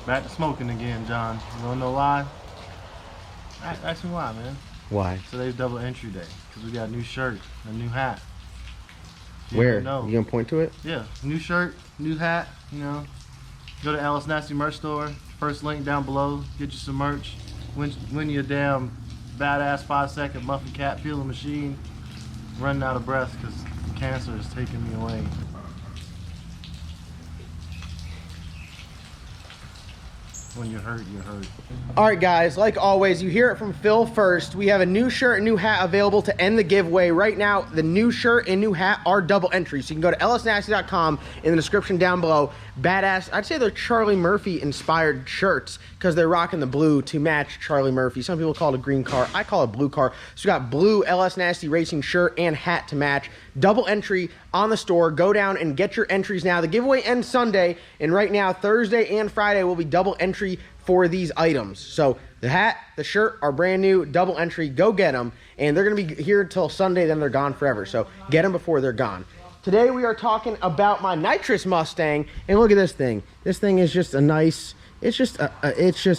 Back to smoking again, John. You wanna know why? Ask me why, man. Why? Today's double entry day because we got a new shirt, a new hat. Where? You gonna point to it? Yeah, new shirt, new hat. You know, go to Alice Nasty merch store. First link down below. Get you some merch. Win you a damn badass 5-second muffin cap peeling machine. Running out of breath because cancer is taking me away. When you're hurt, you're hurt. All right, guys, like always, you hear it from Phil first. We have a new shirt and new hat available to end the giveaway. Right now, the new shirt and new hat are double entry. So you can go to lsnasty.com in the description down below. Badass, I'd say they're Charlie Murphy inspired shirts because they're rocking the blue to match Charlie Murphy. Some people call it a green car. I call it a blue car. So we got blue LS Nasty Racing shirt and hat to match. Double entry on the store. Go down and get your entries now. The giveaway ends Sunday, and right now, Thursday and Friday will be double entry for these items. So the hat, the shirt are brand new, double entry. Go get them, and they're going to be here until Sunday, then they're gone forever. So get them before they're gone. Today we are talking about my Nitrous Mustang, and look at this thing. This thing is just a nice, it's just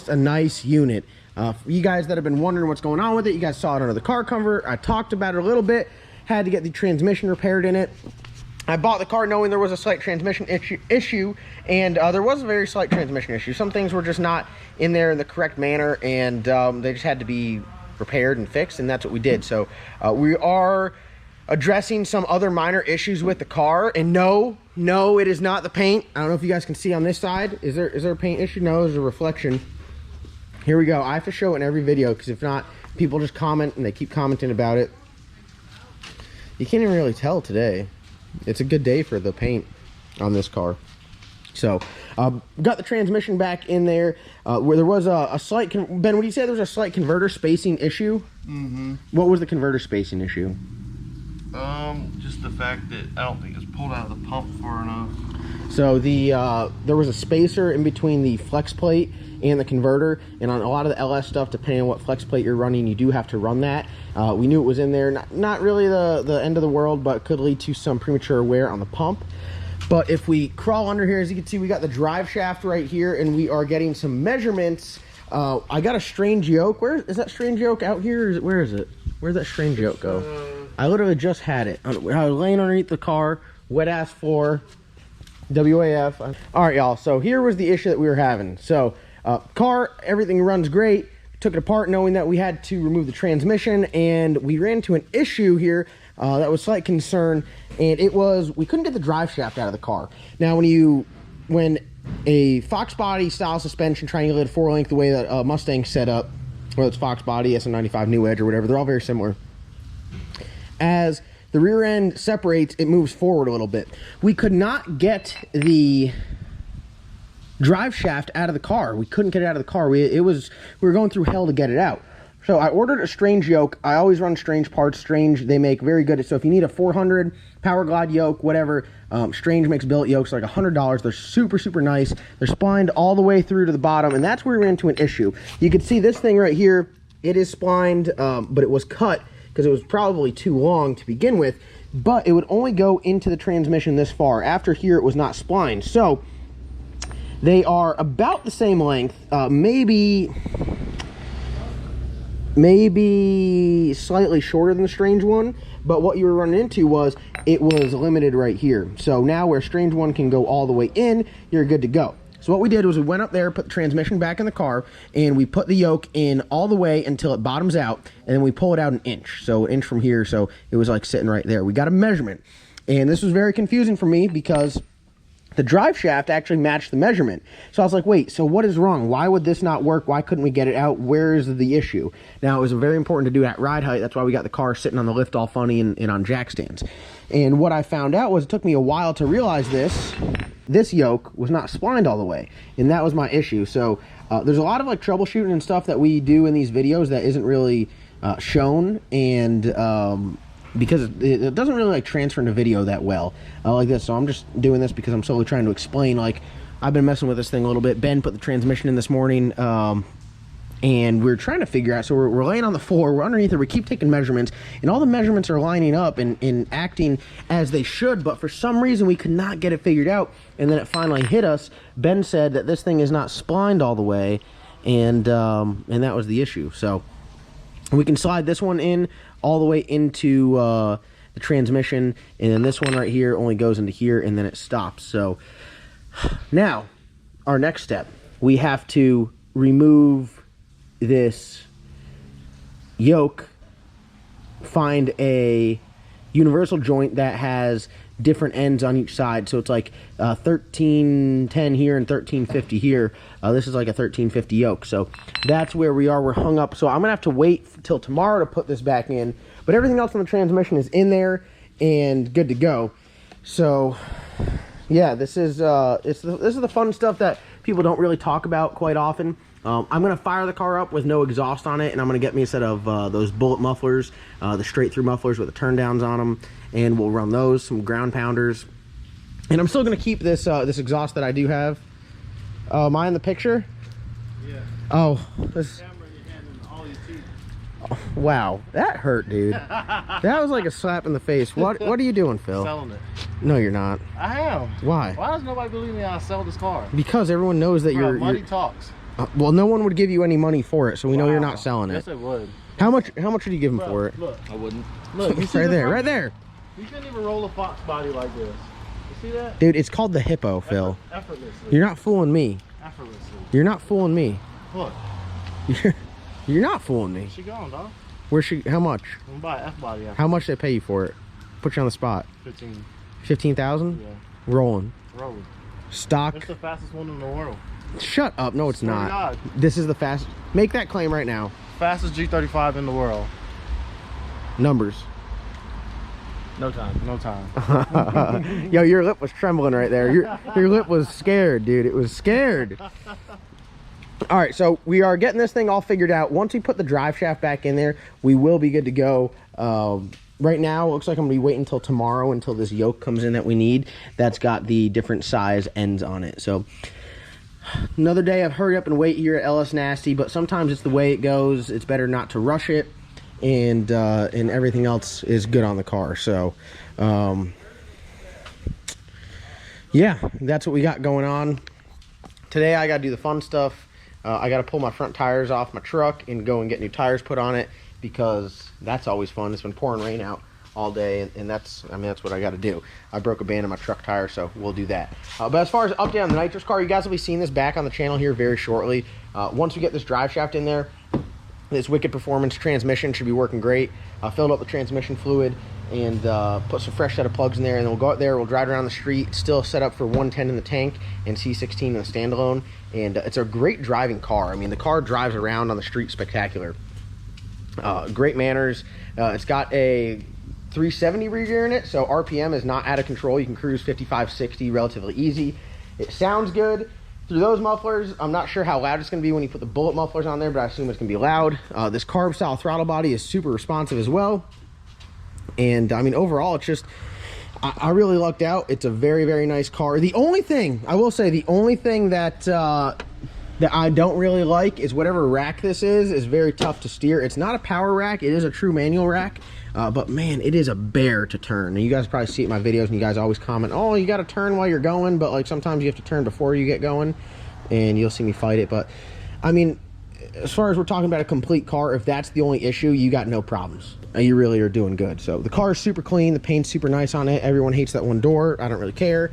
a nice unit. For you guys that have been wondering what's going on with it, you guys saw it under the car cover. I talked about it a little bit. Had to get the transmission repaired in it. I bought the car knowing there was a slight transmission issue, and there was a very slight transmission issue. Some things were just not in there in the correct manner, and they just had to be repaired and fixed, and that's what we did. So we are addressing some other minor issues with the car, and no, it is not the paint. I don't know if you guys can see on this side. Is there a paint issue? No, there's a reflection. Here we go. I have to show it in every video, because if not, people just comment, and they keep commenting about it. You can't even really tell today. It's a good day for the paint on this car. So, got the transmission back in there, where there was a slight, Ben, what do you say? There was a slight converter spacing issue? Mm-hmm. What was the converter spacing issue? Just the fact that I don't think it's pulled out of the pump far enough. So there was a spacer in between the flex plate and the converter, and on a lot of the LS stuff, depending on what flex plate you're running, you do have to run that. We knew it was in there. Not really the end of the world, but could lead to some premature wear on the pump. But if we crawl under here, as you can see, we got the drive shaft right here, and we are getting some measurements. I got a strange yoke. Where is that strange yoke out here? Where is it? Where'd that strange yoke go? I literally just had it. I was laying underneath the car, wet ass floor, WAF. All right, y'all. So here was the issue that we were having. So car, everything runs great. Took it apart knowing that we had to remove the transmission, and we ran into an issue here that was slight concern, and it was we couldn't get the drive shaft out of the car. Now, when a Fox body style suspension triangulated 4-link the way that Mustang's set up, whether it's Fox body, SM95 New Edge, or whatever, they're all very similar. As the rear end separates, it moves forward a little bit. We could not get the drive shaft out of the car. We couldn't get it out of the car. We were going through hell to get it out. So I ordered a Strange yoke. I always run Strange parts. Strange, they make very good. So if you need a 400 Power Glide yoke, whatever, Strange makes billet yokes like $100. They're super, super nice. They're splined all the way through to the bottom, and that's where we ran into an issue. You can see this thing right here. It is splined, but it was cut because it was probably too long to begin with, but it would only go into the transmission this far. After here, it was not splined. So they are about the same length, maybe slightly shorter than the Strange one, but what you were running into was it was limited right here. So now where Strange one can go all the way in, you're good to go. So what we did was we went up there, put the transmission back in the car, and we put the yoke in all the way until it bottoms out, and then we pull it out an inch. So an inch from here, so it was like sitting right there. We got a measurement, and this was very confusing for me because the drive shaft actually matched the measurement. So I was like, wait, so what is wrong? Why would this not work? Why couldn't we get it out? Where is the issue? Now, it was very important to do at ride height. That's why we got the car sitting on the lift all funny and on jack stands. And what I found out was it took me a while to realize this yoke was not splined all the way. And that was my issue. So there's a lot of like troubleshooting and stuff that we do in these videos that isn't really shown, and because it doesn't really like transfer into video that well like this. So I'm just doing this because I'm slowly trying to explain. Like, I've been messing with this thing a little bit. Ben put the transmission in this morning, and we're trying to figure out, so we're laying on the floor, we're underneath it, we keep taking measurements, and all the measurements are lining up and acting as they should, but for some reason we could not get it figured out, and then it finally hit us. Ben said that this thing is not splined all the way, and that was the issue. So we can slide this one in all the way into the transmission, and then this one right here only goes into here, and then it stops. So now our next step, we have to remove this yoke, find a universal joint that has different ends on each side, so it's like 1310 here and 1350 here. This is like a 1350 yoke, so that's where we are. We're hung up, so I'm gonna have to wait till tomorrow to put this back in, but everything else on the transmission is in there and good to go. So yeah, this is this is the fun stuff that people don't really talk about quite often. I'm going to fire the car up with no exhaust on it, and I'm going to get me a set of those bullet mufflers, the straight through mufflers with the turn downs on them, and we'll run those, some ground pounders. And I'm still going to keep this this exhaust that I do have. Am I in the picture? Yeah. Oh, this... Camera in your hand and all your teeth. Oh, wow, that hurt, dude. That was like a slap in the face. What are you doing, Phil? Selling it. No, you're not. I am. Why? Why does nobody believe me? I sell this car. Because everyone knows that Bro, you're... money talks. Well, no one would give you any money for it, so we know Wow. you're not selling it. Yes, it would. How much would you give him Bro, for it? Look, I wouldn't. look. You see Right this there, right there. You shouldn't even roll a Fox body like this. You see that? Dude, it's called the Hippo, Phil. Effortlessly. You're not fooling me. Effortlessly. You're not fooling me. Look, You're not fooling me. she gone, dog. Where's she? How much? I'm gonna buy an F body after How much they pay you for it? Put you on the spot. 15. 15,000? Yeah. Rolling. Rolling. Stock. It's the fastest one in the world. Shut up. No, it's Swear to not. God. This is the fast. Make that claim right now. Fastest G35 in the world. Numbers. No time. No time. Yo, your lip was trembling right there. Your lip was scared, dude. It was scared. All right, so we are getting this thing all figured out. Once we put the drive shaft back in there, we will be good to go. Right now, it looks like I'm gonna be waiting until tomorrow until this yoke comes in that we need. That's got the different size ends on it. So another day of hurry up and wait here at LS Nasty, but sometimes it's the way it goes. It's better not to rush it, and everything else is good on the car. So yeah, that's what we got going on. Today I gotta do the fun stuff. I gotta pull my front tires off my truck and go and get new tires put on it, because that's always fun. It's been pouring rain out all day, and that's what I gotta do. I broke a band in my truck tire, so we'll do that. But as far as update on the Nitrous car, you guys will be seeing this back on the channel here very shortly. Once we get this drive shaft in there, this Wicked Performance transmission should be working great. I filled up the transmission fluid and put some fresh set of plugs in there, and then we'll go out there, we'll drive around the street, still set up for 110 in the tank and C16 in the standalone, and it's a great driving car. I mean, the car drives around on the street spectacular. Great manners. It's got a 370 rear gear in it, so RPM is not out of control. You can cruise 55, 60 relatively easy. It sounds good. Through those mufflers, I'm not sure how loud it's going to be when you put the bullet mufflers on there, but I assume it's going to be loud. This carb style throttle body is super responsive as well. And I mean, overall, it's just, I really lucked out. It's a very, very nice car. The only thing, I will say, the only thing that that I don't really like is whatever rack this is very tough to steer. It's not a power rack, it is a true manual rack. But man, it is a bear to turn. And you guys probably see it in my videos, and you guys always comment, oh, you got to turn while you're going, but like sometimes you have to turn before you get going, and you'll see me fight it. But I mean, as far as we're talking about a complete car, if that's the only issue, you got no problems. You really are doing good. So the car is super clean, the paint's super nice on it. Everyone hates that one door. I don't really care.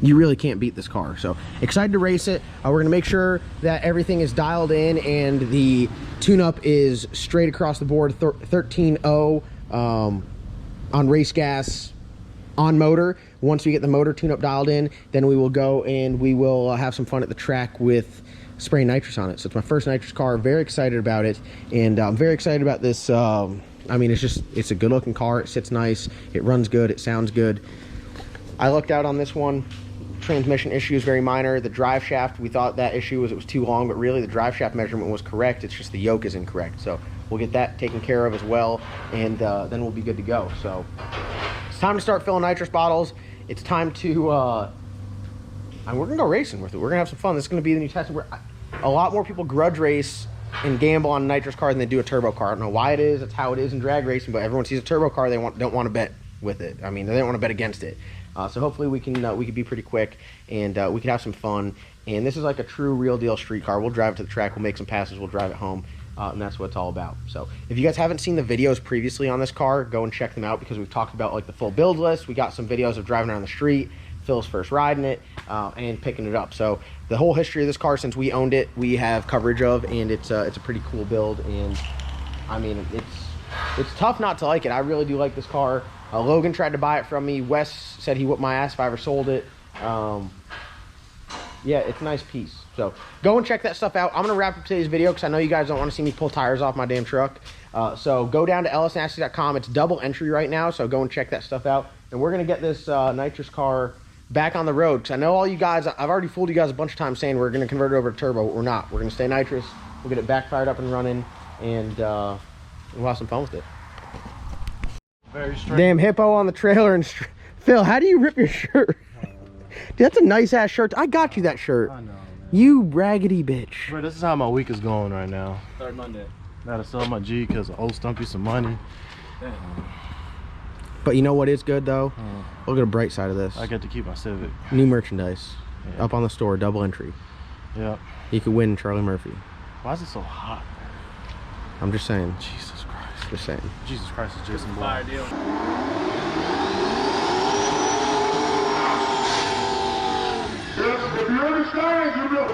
You really can't beat this car. So excited to race it. We're gonna make sure that everything is dialed in and the tune-up is straight across the board, 13.0 on race gas, on motor. Once we get the motor tune-up dialed in, then we will go and we will have some fun at the track with spraying nitrous on it. So it's my first nitrous car. Very excited about it, and I'm very excited about this. I mean, it's a good looking car. It sits nice, it runs good, it sounds good. I looked out on this one. Transmission issue is very minor. The drive shaft, we thought that issue was it was too long, but really the drive shaft measurement was correct. It's just the yoke is incorrect. So we'll get that taken care of as well, and then we'll be good to go. So it's time to start filling nitrous bottles. It's time to and we're gonna go racing with it. We're gonna have some fun. This is gonna be the new test. a lot more people grudge race and gamble on a nitrous car than they do a turbo car. I don't know why it is. That's how it is in drag racing, but everyone sees a turbo car, they don't want to bet with it. I mean, they don't want to bet against it. So hopefully we can be pretty quick, and we can have some fun. And this is like a true, real deal street car. We'll drive it to the track, we'll make some passes, we'll drive it home, and that's what it's all about. So if you guys haven't seen the videos previously on this car, go and check them out, because we've talked about like the full build list. We got some videos of driving around the street, Phil's first riding it, and picking it up. So the whole history of this car since we owned it, we have coverage of, and it's a pretty cool build. And I mean, it's tough not to like it. I really do like this car. Logan tried to buy it from me. Wes said he whooped my ass if I ever sold it. Yeah, it's a nice piece. So go and check that stuff out. I'm gonna wrap up today's video because I know you guys don't want to see me pull tires off my damn truck. So go down to lsnasty.com. It's double entry right now, so go and check that stuff out. And we're gonna get this nitrous car back on the road, because I know all you guys, I've already fooled you guys a bunch of times saying we're gonna convert it over to turbo, but we're not. We're gonna stay nitrous. We'll get it back fired up and running, and we'll have some fun with it. Very straight. Damn hippo on the trailer. And Phil, how do you rip your shirt? Dude, that's a nice ass shirt. I got you that shirt. I know, man. You raggedy bitch. Bro, this is how my week is going right now. Third Monday. Gotta sell my G because I owe Stumpy some money. Damn. But you know what is good though? Look at the bright side of this. I get to keep my Civic. New merchandise. Yeah. Up on the store, double entry. Yep. You could win Charlie Murphy. Why is it so hot? I'm just saying. Jesus Christ. Just saying. Jesus Christ is Jason Fire Bourne. deal. If you understand, you know.